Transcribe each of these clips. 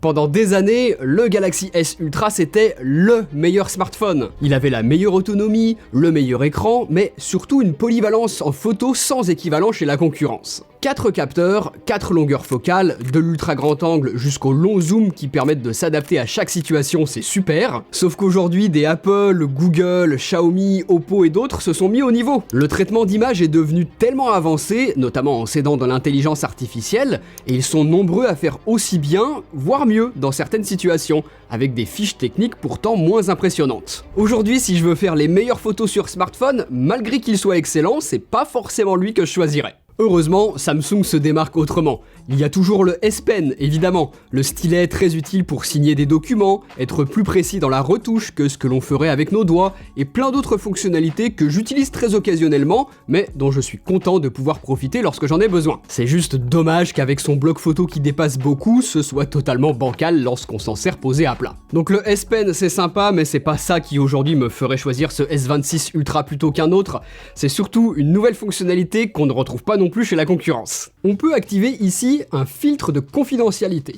Pendant des années, le Galaxy S Ultra c'était le meilleur smartphone. Il avait la meilleure autonomie, le meilleur écran, mais surtout une polyvalence en photo sans équivalent chez la concurrence. 4 capteurs, 4 longueurs focales, de l'ultra grand angle jusqu'au long zoom qui permettent de s'adapter à chaque situation, c'est super. Sauf qu'aujourd'hui, des Apple, Google, Xiaomi, Oppo et d'autres se sont mis au niveau. Le traitement d'image est devenu tellement avancé, notamment en s'aidant de l'intelligence artificielle, et ils sont nombreux à faire aussi bien, voire mieux dans certaines situations, avec des fiches techniques pourtant moins impressionnantes. Aujourd'hui, si je veux faire les meilleures photos sur smartphone, malgré qu'il soit excellent, c'est pas forcément lui que je choisirais. Heureusement, Samsung se démarque autrement. Il y a toujours le S Pen, évidemment, le stylet très utile pour signer des documents, être plus précis dans la retouche que ce que l'on ferait avec nos doigts, et plein d'autres fonctionnalités que j'utilise très occasionnellement, mais dont je suis content de pouvoir profiter lorsque j'en ai besoin. C'est juste dommage qu'avec son bloc photo qui dépasse beaucoup, ce soit totalement bancal lorsqu'on s'en sert posé à plat. Donc le S Pen c'est sympa, mais c'est pas ça qui aujourd'hui me ferait choisir ce S26 Ultra plutôt qu'un autre, c'est surtout une nouvelle fonctionnalité qu'on ne retrouve pas non plus chez la concurrence. On peut activer ici un filtre de confidentialité.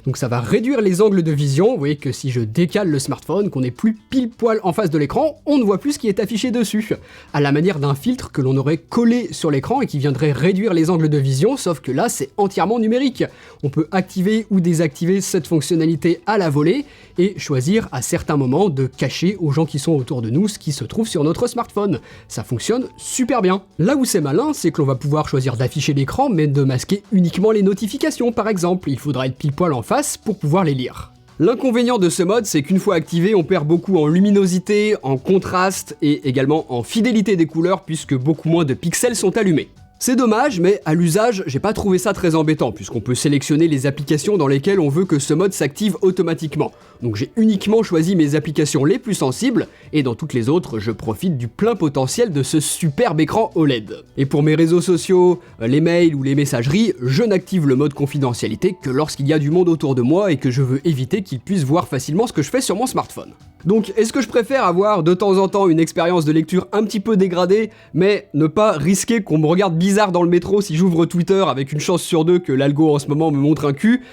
Donc ça va réduire les angles de vision, vous voyez que si je décale le smartphone, qu'on n'est plus pile poil en face de l'écran, on ne voit plus ce qui est affiché dessus. À la manière d'un filtre que l'on aurait collé sur l'écran et qui viendrait réduire les angles de vision, sauf que là c'est entièrement numérique. On peut activer ou désactiver cette fonctionnalité à la volée et choisir à certains moments de cacher aux gens qui sont autour de nous ce qui se trouve sur notre smartphone. Ça fonctionne super bien. Là où c'est malin, c'est que l'on va pouvoir choisir d'afficher l'écran mais de masquer uniquement les notifications par exemple. Il faudra être pile poil en face pour pouvoir les lire. L'inconvénient de ce mode, c'est qu'une fois activé, on perd beaucoup en luminosité, en contraste et également en fidélité des couleurs puisque beaucoup moins de pixels sont allumés. C'est dommage, mais à l'usage, j'ai pas trouvé ça très embêtant, puisqu'on peut sélectionner les applications dans lesquelles on veut que ce mode s'active automatiquement. Donc j'ai uniquement choisi mes applications les plus sensibles, et dans toutes les autres, je profite du plein potentiel de ce superbe écran OLED. Et pour mes réseaux sociaux, les mails ou les messageries, je n'active le mode confidentialité que lorsqu'il y a du monde autour de moi et que je veux éviter qu'ils puissent voir facilement ce que je fais sur mon smartphone. Donc est-ce que je préfère avoir de temps en temps une expérience de lecture un petit peu dégradée, mais ne pas risquer qu'on me regarde bizarre dans le métro si j'ouvre Twitter avec une chance sur 2 que l'algo en ce moment me montre un cul?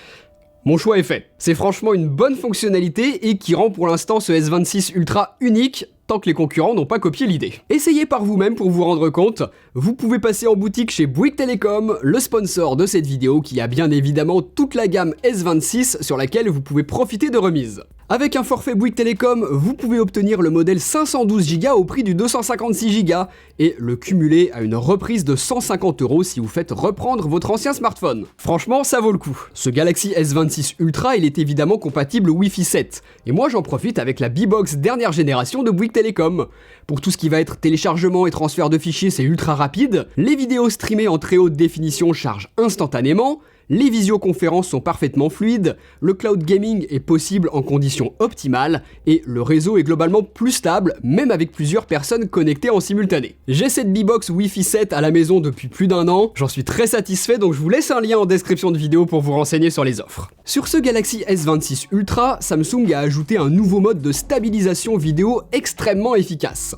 Mon choix est fait. C'est franchement une bonne fonctionnalité et qui rend pour l'instant ce S26 Ultra unique, tant que les concurrents n'ont pas copié l'idée. Essayez par vous-même pour vous rendre compte. Vous pouvez passer en boutique chez Bouygues Telecom, le sponsor de cette vidéo qui a bien évidemment toute la gamme S26 sur laquelle vous pouvez profiter de remises. Avec un forfait Bouygues Telecom, vous pouvez obtenir le modèle 512 Go au prix du 256 Go et le cumuler à une reprise de 150 € si vous faites reprendre votre ancien smartphone. Franchement, ça vaut le coup. Ce Galaxy S26 Ultra, il est évidemment compatible Wi-Fi 7 et moi j'en profite avec la B-Box dernière génération de Bouygues Telecom. Pour tout ce qui va être téléchargement et transfert de fichiers, c'est ultra rapide. Les vidéos streamées en très haute définition chargent instantanément. Les visioconférences sont parfaitement fluides, le cloud gaming est possible en conditions optimales et le réseau est globalement plus stable, même avec plusieurs personnes connectées en simultané. J'ai cette B-Box Wi-Fi 7 à la maison depuis plus d'1 an, j'en suis très satisfait donc je vous laisse un lien en description de vidéo pour vous renseigner sur les offres. Sur ce Galaxy S26 Ultra, Samsung a ajouté un nouveau mode de stabilisation vidéo extrêmement efficace.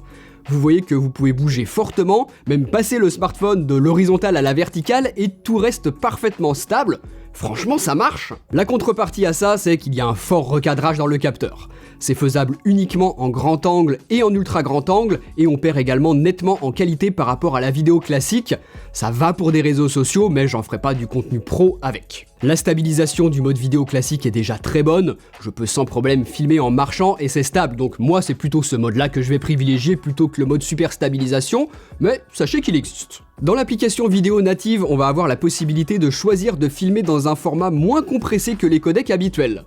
Vous voyez que vous pouvez bouger fortement, même passer le smartphone de l'horizontale à la verticale et tout reste parfaitement stable. Franchement, ça marche! La contrepartie à ça, c'est qu'il y a un fort recadrage dans le capteur. C'est faisable uniquement en grand angle et en ultra grand angle, et on perd également nettement en qualité par rapport à la vidéo classique. Ça va pour des réseaux sociaux, mais j'en ferai pas du contenu pro avec. La stabilisation du mode vidéo classique est déjà très bonne, je peux sans problème filmer en marchant et c'est stable, donc moi c'est plutôt ce mode-là que je vais privilégier plutôt que le mode super stabilisation, mais sachez qu'il existe. Dans l'application vidéo native, on va avoir la possibilité de choisir de filmer dans un format moins compressé que les codecs habituels.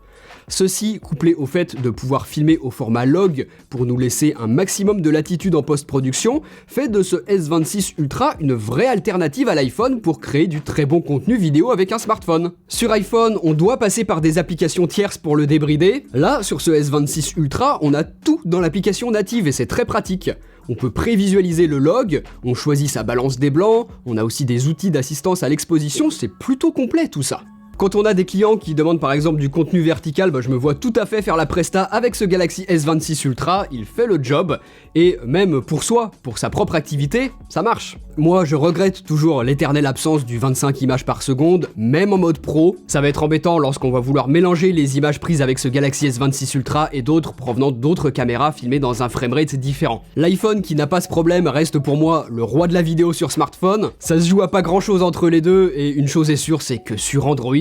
Ceci, couplé au fait de pouvoir filmer au format log pour nous laisser un maximum de latitude en post-production, fait de ce S26 Ultra une vraie alternative à l'iPhone pour créer du très bon contenu vidéo avec un smartphone. Sur iPhone, on doit passer par des applications tierces pour le débrider. Là, sur ce S26 Ultra, on a tout dans l'application native et c'est très pratique. On peut prévisualiser le log, on choisit sa balance des blancs, on a aussi des outils d'assistance à l'exposition, c'est plutôt complet tout ça. Quand on a des clients qui demandent par exemple du contenu vertical, je me vois tout à fait faire la presta avec ce Galaxy S26 Ultra, il fait le job, et même pour soi, pour sa propre activité, ça marche. Moi je regrette toujours l'éternelle absence du 25 images par seconde, même en mode pro. Ça va être embêtant lorsqu'on va vouloir mélanger les images prises avec ce Galaxy S26 Ultra et d'autres provenant d'autres caméras filmées dans un framerate différent. L'iPhone qui n'a pas ce problème reste pour moi le roi de la vidéo sur smartphone. Ça se joue à pas grand chose entre les deux, et une chose est sûre, c'est que sur Android,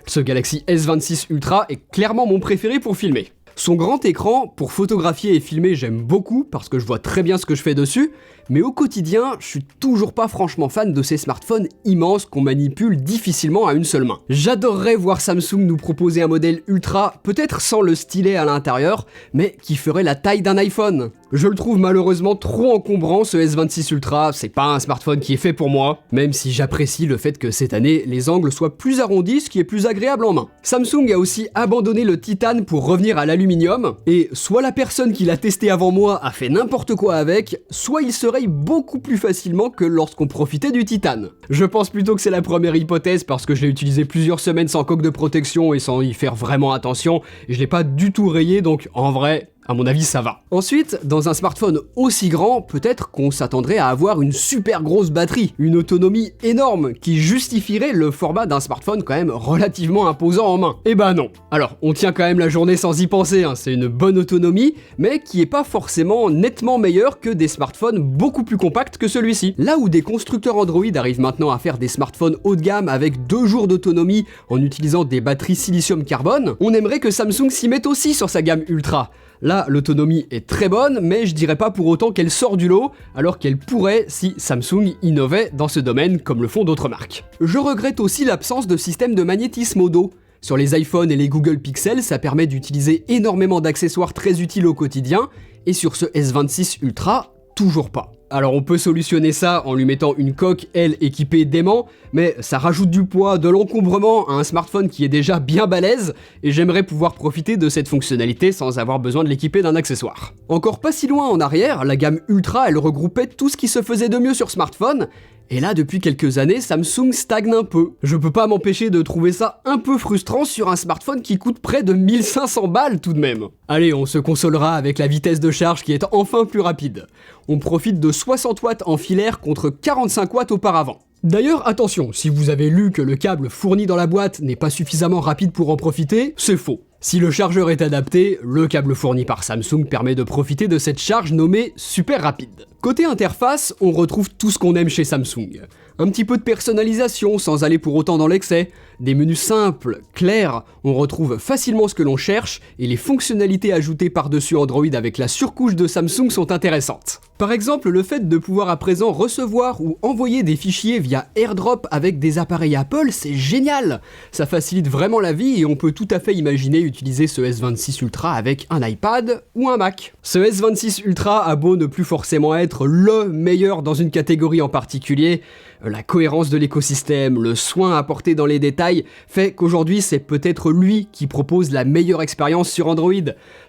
ce Galaxy S26 Ultra est clairement mon préféré pour filmer. Son grand écran, pour photographier et filmer, j'aime beaucoup parce que je vois très bien ce que je fais dessus, mais au quotidien, je suis toujours pas franchement fan de ces smartphones immenses qu'on manipule difficilement à une seule main. J'adorerais voir Samsung nous proposer un modèle ultra, peut-être sans le stylet à l'intérieur, mais qui ferait la taille d'un iPhone. Je le trouve malheureusement trop encombrant ce S26 Ultra, c'est pas un smartphone qui est fait pour moi, même si j'apprécie le fait que cette année, les angles soient plus arrondis, ce qui est plus agréable en main. Samsung a aussi abandonné le titane pour revenir à l'aluminium, et soit la personne qui l'a testé avant moi a fait n'importe quoi avec, soit il se raye beaucoup plus facilement que lorsqu'on profitait du titane. Je pense plutôt que c'est la première hypothèse parce que je l'ai utilisé plusieurs semaines sans coque de protection et sans y faire vraiment attention, et je l'ai pas du tout rayé, donc en vrai, à mon avis, ça va. Ensuite, dans un smartphone aussi grand, peut-être qu'on s'attendrait à avoir une super grosse batterie, une autonomie énorme qui justifierait le format d'un smartphone quand même relativement imposant en main. Eh ben non. Alors, on tient quand même la journée sans y penser, c'est une bonne autonomie, mais qui est pas forcément nettement meilleure que des smartphones beaucoup plus compacts que celui-ci. Là où des constructeurs Android arrivent maintenant à faire des smartphones haut de gamme avec 2 jours d'autonomie en utilisant des batteries silicium-carbone, on aimerait que Samsung s'y mette aussi sur sa gamme Ultra. Là, l'autonomie est très bonne, mais je dirais pas pour autant qu'elle sort du lot, alors qu'elle pourrait si Samsung innovait dans ce domaine comme le font d'autres marques. Je regrette aussi l'absence de système de magnétisme au dos. Sur les iPhones et les Google Pixel, ça permet d'utiliser énormément d'accessoires très utiles au quotidien, et sur ce S26 Ultra, toujours pas. Alors on peut solutionner ça en lui mettant une coque, elle, équipée d'aimants, mais ça rajoute du poids, de l'encombrement à un smartphone qui est déjà bien balèze, et j'aimerais pouvoir profiter de cette fonctionnalité sans avoir besoin de l'équiper d'un accessoire. Encore pas si loin en arrière, la gamme Ultra, elle regroupait tout ce qui se faisait de mieux sur smartphone, et là, depuis quelques années, Samsung stagne un peu. Je peux pas m'empêcher de trouver ça un peu frustrant sur un smartphone qui coûte près de 1500 balles tout de même. Allez, on se consolera avec la vitesse de charge qui est enfin plus rapide. On profite de 60 watts en filaire contre 45 watts auparavant. D'ailleurs, attention, si vous avez lu que le câble fourni dans la boîte n'est pas suffisamment rapide pour en profiter, c'est faux. Si le chargeur est adapté, le câble fourni par Samsung permet de profiter de cette charge nommée super rapide. Côté interface, on retrouve tout ce qu'on aime chez Samsung. Un petit peu de personnalisation sans aller pour autant dans l'excès, des menus simples, clairs, on retrouve facilement ce que l'on cherche, et les fonctionnalités ajoutées par-dessus Android avec la surcouche de Samsung sont intéressantes. Par exemple, le fait de pouvoir à présent recevoir ou envoyer des fichiers via AirDrop avec des appareils Apple, c'est génial! Ça facilite vraiment la vie et on peut tout à fait imaginer utiliser ce S26 Ultra avec un iPad ou un Mac. Ce S26 Ultra a beau ne plus forcément être le meilleur dans une catégorie en particulier, la cohérence de l'écosystème, le soin apporté dans les détails fait qu'aujourd'hui c'est peut-être lui qui propose la meilleure expérience sur Android.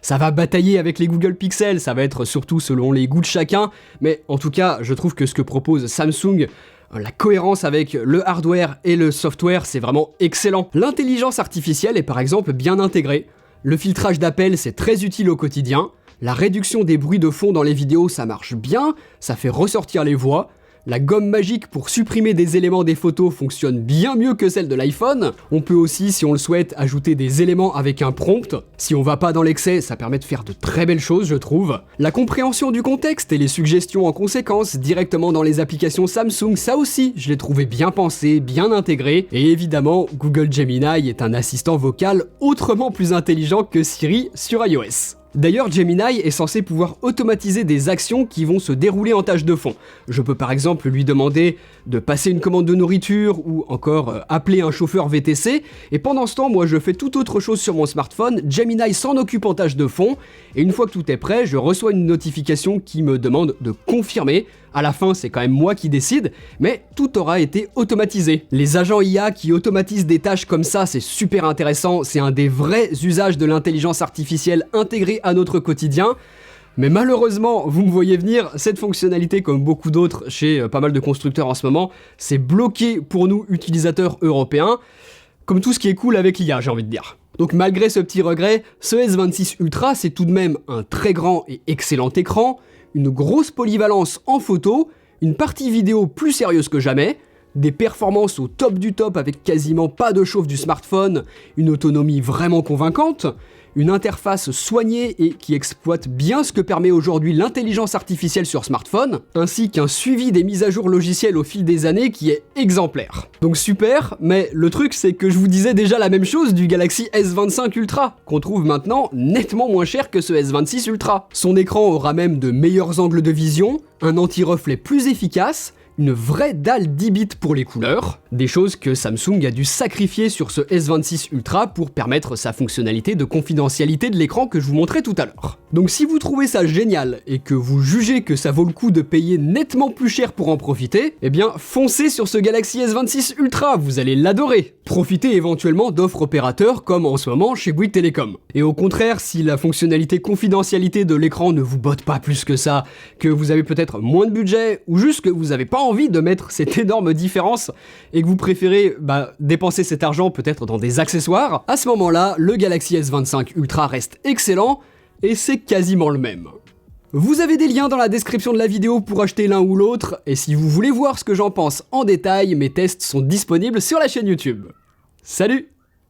Ça va batailler avec les Google Pixel, ça va être surtout selon les goûts de chacun, mais en tout cas je trouve que ce que propose Samsung, la cohérence avec le hardware et le software, c'est vraiment excellent. L'intelligence artificielle est par exemple bien intégrée. Le filtrage d'appels, c'est très utile au quotidien. La réduction des bruits de fond dans les vidéos, ça marche bien, ça fait ressortir les voix. La gomme magique pour supprimer des éléments des photos fonctionne bien mieux que celle de l'iPhone. On peut aussi, si on le souhaite, ajouter des éléments avec un prompt. Si on va pas dans l'excès, ça permet de faire de très belles choses, je trouve. La compréhension du contexte et les suggestions en conséquence directement dans les applications Samsung, ça aussi, je l'ai trouvé bien pensé, bien intégré. Et évidemment, Google Gemini est un assistant vocal autrement plus intelligent que Siri sur iOS. D'ailleurs, Gemini est censé pouvoir automatiser des actions qui vont se dérouler en tâche de fond. Je peux par exemple lui demander de passer une commande de nourriture ou encore appeler un chauffeur VTC, et pendant ce temps, moi je fais tout autre chose sur mon smartphone, Gemini s'en occupe en tâche de fond, et une fois que tout est prêt, je reçois une notification qui me demande de confirmer. À la fin, c'est quand même moi qui décide, mais tout aura été automatisé. Les agents IA qui automatisent des tâches comme ça, c'est super intéressant, c'est un des vrais usages de l'intelligence artificielle intégrée à notre quotidien. Mais malheureusement, vous me voyez venir, cette fonctionnalité, comme beaucoup d'autres chez pas mal de constructeurs en ce moment, c'est bloqué pour nous utilisateurs européens. Comme tout ce qui est cool avec l'IA, j'ai envie de dire. Donc malgré ce petit regret, ce S26 Ultra c'est tout de même un très grand et excellent écran, une grosse polyvalence en photo, une partie vidéo plus sérieuse que jamais, des performances au top du top avec quasiment pas de chauffe du smartphone, une autonomie vraiment convaincante, une interface soignée et qui exploite bien ce que permet aujourd'hui l'intelligence artificielle sur smartphone, ainsi qu'un suivi des mises à jour logicielles au fil des années qui est exemplaire. Donc super, mais le truc c'est que je vous disais déjà la même chose du Galaxy S25 Ultra, qu'on trouve maintenant nettement moins cher que ce S26 Ultra. Son écran aura même de meilleurs angles de vision, un anti-reflet plus efficace, une vraie dalle 10 bits pour les couleurs, des choses que Samsung a dû sacrifier sur ce S26 Ultra pour permettre sa fonctionnalité de confidentialité de l'écran que je vous montrais tout à l'heure. Donc si vous trouvez ça génial et que vous jugez que ça vaut le coup de payer nettement plus cher pour en profiter, eh bien foncez sur ce Galaxy S26 Ultra, vous allez l'adorer. Profitez éventuellement d'offres opérateurs comme en ce moment chez Bouygues Télécom. Et au contraire, si la fonctionnalité confidentialité de l'écran ne vous botte pas plus que ça, que vous avez peut-être moins de budget ou juste que vous n'avez pas envie de mettre cette énorme différence et que vous préférez dépenser cet argent peut-être dans des accessoires, à ce moment-là, le Galaxy S25 Ultra reste excellent et c'est quasiment le même. Vous avez des liens dans la description de la vidéo pour acheter l'un ou l'autre, et si vous voulez voir ce que j'en pense en détail, mes tests sont disponibles sur la chaîne YouTube. Salut!